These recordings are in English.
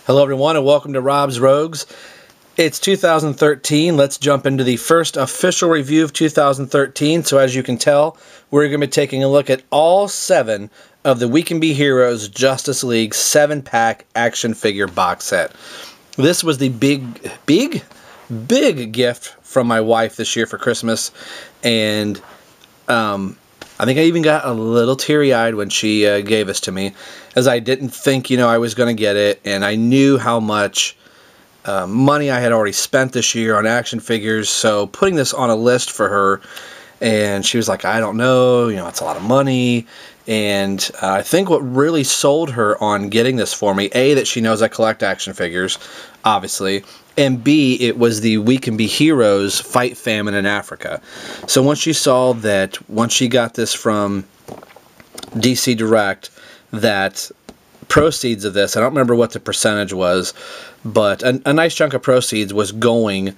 Hello everyone and welcome to Rob's Rogues. It's 2013. Let's jump into the first official review of 2013. So as you can tell, we're going to be taking a look at all 7 of the We Can Be Heroes Justice League 7-pack action figure box set. This was the big gift from my wife this year for Christmas, and I think I even got a little teary-eyed when she gave this to me, as I didn't think, I was going to get it, and I knew how much money I had already spent this year on action figures, so putting this on a list for her, and she was like, I don't know, it's a lot of money, and I think what really sold her on getting this for me, A, that she knows I collect action figures, obviously, and B, it was the We Can Be Heroes Fight Famine in Africa. So once she saw that, once she got this from DC Direct, that proceeds of this, I don't remember what the percentage was, but a nice chunk of proceeds was going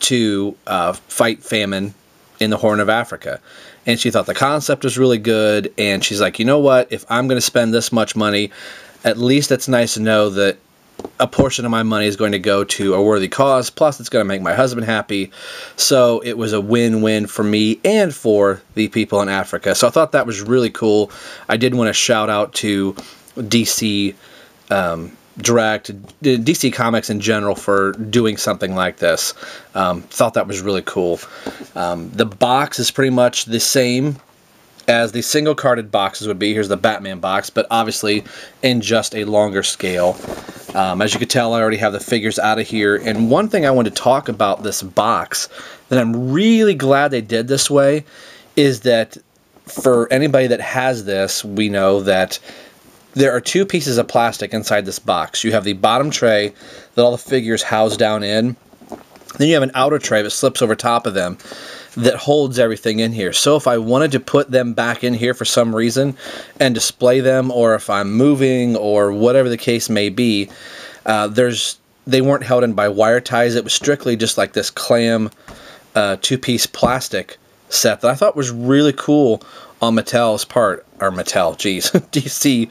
to fight famine in the Horn of Africa. And she thought the concept was really good, and she's like, you know what, if I'm going to spend this much money, at least it's nice to know that a portion of my money is going to go to a worthy cause, plus it's going to make my husband happy. So it was a win-win for me and for the people in Africa. So I thought that was really cool. I did want to shout out to DC Direct, DC Comics in general, for doing something like this. Thought that was really cool. The box is pretty much the same as the single carded boxes would be. Here's the Batman box, but obviously in just a longer scale. As you can tell, I already have the figures out of here. And one thing I want to talk about this box that I'm really glad they did this way is that for anybody that has this, we know that there are 2 pieces of plastic inside this box. You have the bottom tray that all the figures house down in. Then you have an outer tray that slips over top of them that holds everything in here. So if I wanted to put them back in here for some reason and display them, or if I'm moving or whatever the case may be, they weren't held in by wire ties. It was strictly just like this clam 2-piece plastic set that I thought was really cool on Mattel's part, or Mattel, geez, DC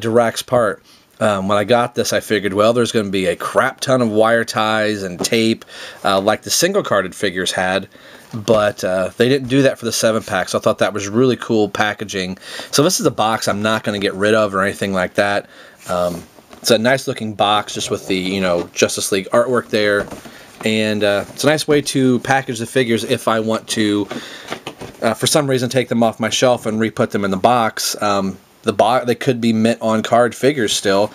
Direct's part. When I got this, I figured, well, there's going to be a crap ton of wire ties and tape like the single-carded figures had, but they didn't do that for the 7-pack, so I thought that was really cool packaging. So this is a box I'm not going to get rid of or anything like that. It's a nice-looking box just with the, Justice League artwork there, and it's a nice way to package the figures if I want to, for some reason, take them off my shelf and re-put them in the box. They could be mint-on card figures still,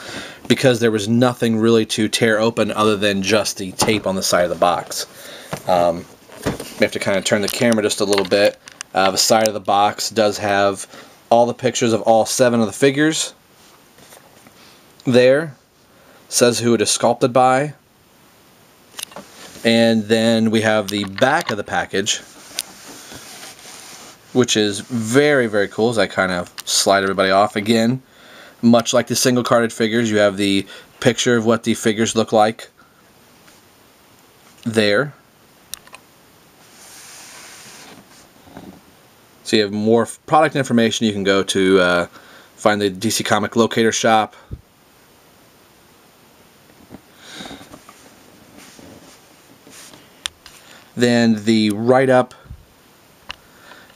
because there was nothing really to tear open other than just the tape on the side of the box. We have to kind of turn the camera just a little bit. The side of the box does have all the pictures of all 7 of the figures there. Says who it is sculpted by. And then we have the back of the package, which is very, very cool, as I kind of slide everybody off again. Much like the single-carded figures, you have the picture of what the figures look like there. So you have more product information. You can go to find the DC Comic Locator Shop. Then the write-up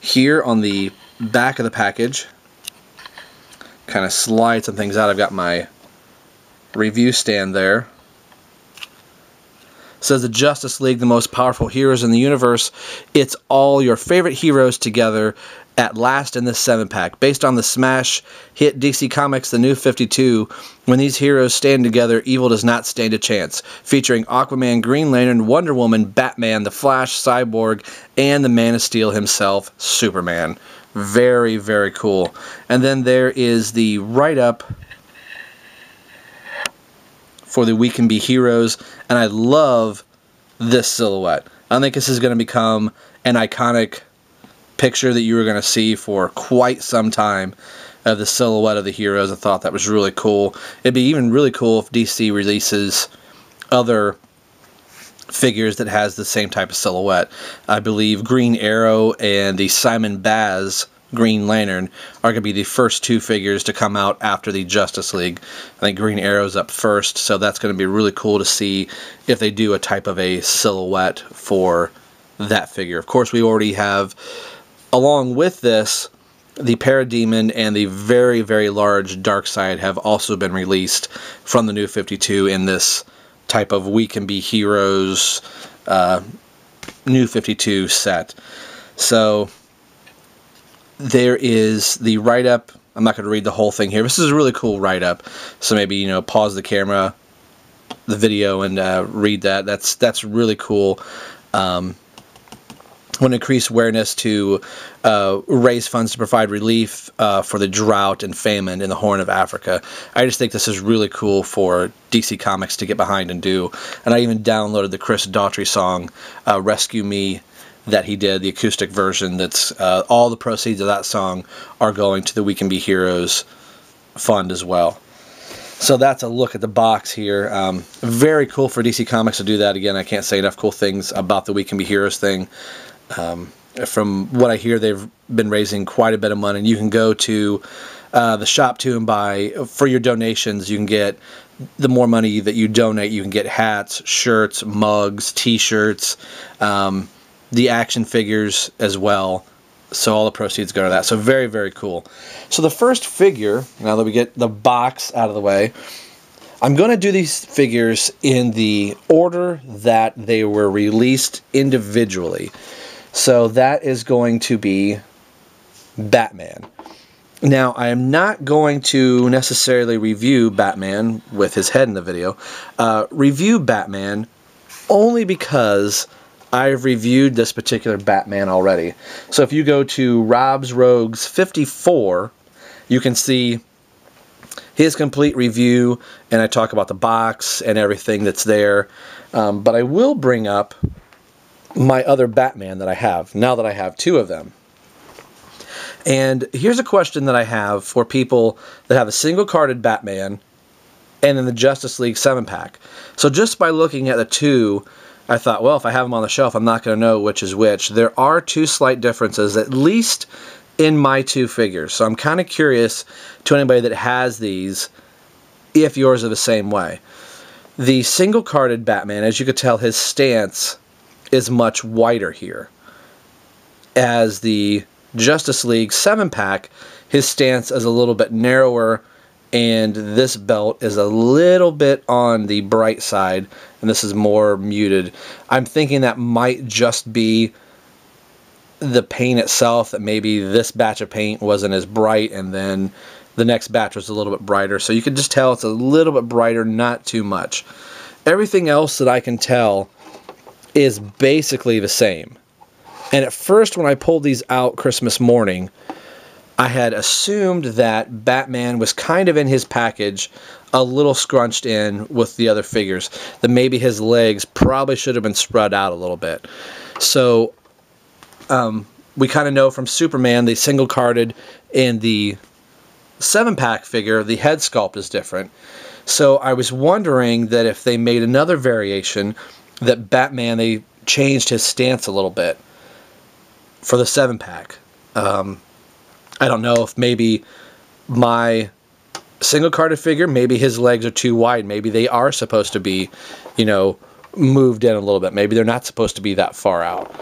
here on the back of the package, kind of slide some things out. I've got my review stand there. It says the Justice League, the most powerful heroes in the universe. It's all your favorite heroes together at last in this 7-pack. Based on the smash hit DC Comics The New 52, when these heroes stand together, evil does not stand a chance. Featuring Aquaman, Green Lantern, Wonder Woman, Batman, The Flash, Cyborg, and the Man of Steel himself, Superman. Very, very cool. And then there is the write-up for the We Can Be Heroes, and I love this silhouette. I think this is going to become an iconic picture that you were going to see for quite some time of the silhouette of the heroes. I thought that was really cool. It'd be even really cool if DC releases other figures that has the same type of silhouette. I believe Green Arrow and the Simon Baz Green Lantern are going to be the first two figures to come out after the Justice League. I think Green Arrow's up first, so that's going to be really cool to see if they do a type of a silhouette for that figure. Of course, we already have, along with this, the Parademon and the very, very large Darkseid have also been released from the New 52 in this type of We Can Be Heroes New 52 set. So there is the write-up. I'm not going to read the whole thing here. This is a really cool write-up. So maybe, you know, pause the camera, the video, and read that. That's really cool. Want to increase awareness to raise funds to provide relief for the drought and famine in the Horn of Africa. I just think this is really cool for DC Comics to get behind and do. And I even downloaded the Chris Daughtry song, Rescue Me, that he did, the acoustic version. That's all the proceeds of that song are going to the We Can Be Heroes fund as well. So that's a look at the box here. Very cool for DC Comics to do that. Again, I can't say enough cool things about the We Can Be Heroes thing. From what I hear, they've been raising quite a bit of money. And you can go to the shop too and buy, for your donations, you can get, the more money that you donate, you can get hats, shirts, mugs, t-shirts, the action figures as well. So all the proceeds go to that. So very, very cool. So the first figure, now that we get the box out of the way, I'm going to do these figures in the order that they were released individually. So that is going to be Batman. Now, I am not going to necessarily review Batman with his head in the video. Review Batman only because I've reviewed this particular Batman already. So if you go to Rob's Rogues 54, you can see his complete review, and I talk about the box and everything that's there. But I will bring up my other Batman that I have, now that I have two of them. And here's a question that I have for people that have a single-carded Batman and then the Justice League 7-pack. So just by looking at the two, I thought, well, if I have them on the shelf, I'm not going to know which is which. There are two slight differences, at least in my two figures. So I'm kind of curious to anybody that has these, if yours are the same way. The single-carded Batman, as you could tell, his stance is much wider here. As the Justice League 7-pack, his stance is a little bit narrower, and this belt is a little bit on the bright side, and this is more muted. I'm thinking that might just be the paint itself, that maybe this batch of paint wasn't as bright, and then the next batch was a little bit brighter. So you can just tell it's a little bit brighter, not too much. Everything else that I can tell is basically the same. And at first, when I pulled these out Christmas morning, I had assumed that Batman was kind of in his package, a little scrunched in with the other figures, that maybe his legs probably should have been spread out a little bit. So we kind of know from Superman, the single-carded and the 7-pack figure, the head sculpt is different. So I was wondering that if they made another variation, that Batman, they changed his stance a little bit for the 7-pack. I don't know if maybe my single-carded figure, maybe his legs are too wide. Maybe they are supposed to be, you know, moved in a little bit. Maybe they're not supposed to be that far out.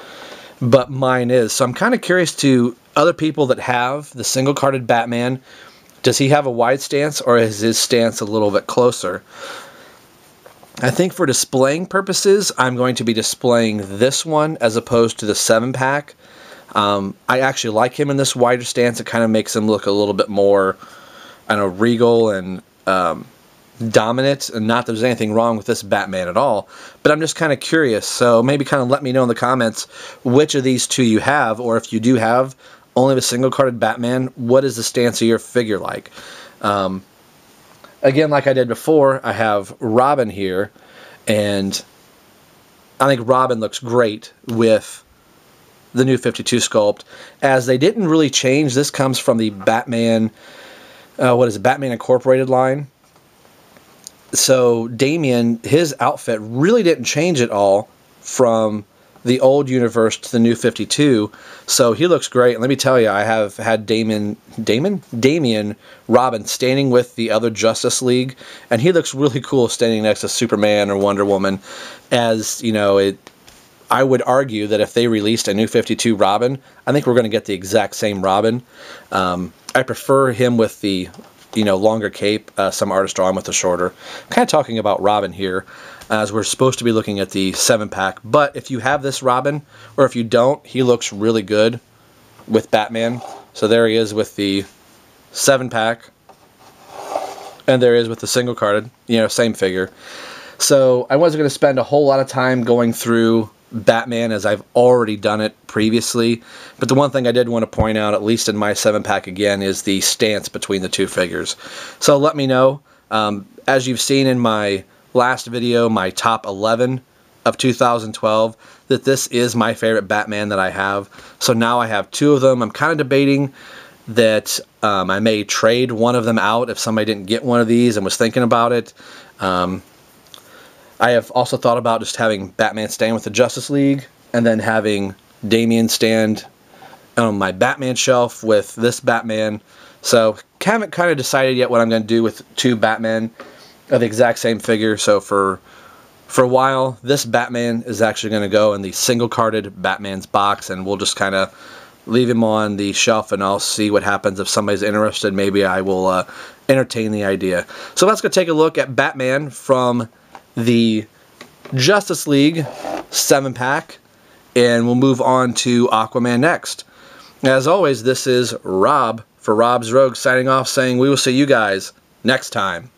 But mine is. So I'm kind of curious to other people that have the single-carded Batman. Does he have a wide stance, or is his stance a little bit closer? I think for displaying purposes, I'm going to be displaying this one as opposed to the 7-pack. I actually like him in this wider stance. It kind of makes him look a little bit more, I don't know, regal and dominant. And not that there's anything wrong with this Batman at all, but I'm just kind of curious. So maybe kind of let me know in the comments which of these two you have, or if you do have only the single-carded Batman, what is the stance of your figure like? Again, like I did before, I have Robin here, and I think Robin looks great with the new 52 sculpt, as they didn't really change. This comes from the Batman, what is it, Batman Incorporated line. So Damian, his outfit really didn't change at all from the old universe to the new 52. So he looks great. And let me tell you, I have had Damian Robin standing with the other Justice League, and he looks really cool standing next to Superman or Wonder Woman. As you know, I would argue that if they released a new 52 Robin, I think we're going to get the exact same Robin. I prefer him with the longer cape. Some artists draw him with the shorter. Kind of talking about Robin here, as we're supposed to be looking at the 7-pack. But if you have this Robin, or if you don't, he looks really good with Batman. So there he is with the 7-pack, and there he is with the single carded, same figure. So I wasn't going to spend a whole lot of time going through Batman, as I've already done it previously, but the one thing I did want to point out, at least in my 7-pack again, is the stance between the two figures. So let me know, as you've seen in my last video, my top 11 of 2012, that this is my favorite Batman that I have. So now I have 2 of them. I'm kind of debating that I may trade one of them out if somebody didn't get one of these and was thinking about it. I have also thought about just having Batman stand with the Justice League, and then having Damian stand on my Batman shelf with this Batman. So haven't kind of decided yet what I'm going to do with 2 Batman of the exact same figure. So for a while, this Batman is actually going to go in the single-carded Batman's box, and we'll just kind of leave him on the shelf, and I'll see what happens. If somebody's interested, maybe I will entertain the idea. So let's go take a look at Batman from the Justice League 7-pack, and we'll move on to Aquaman next. As always, this is Rob for Rob's Rogues signing off, saying we will see you guys next time.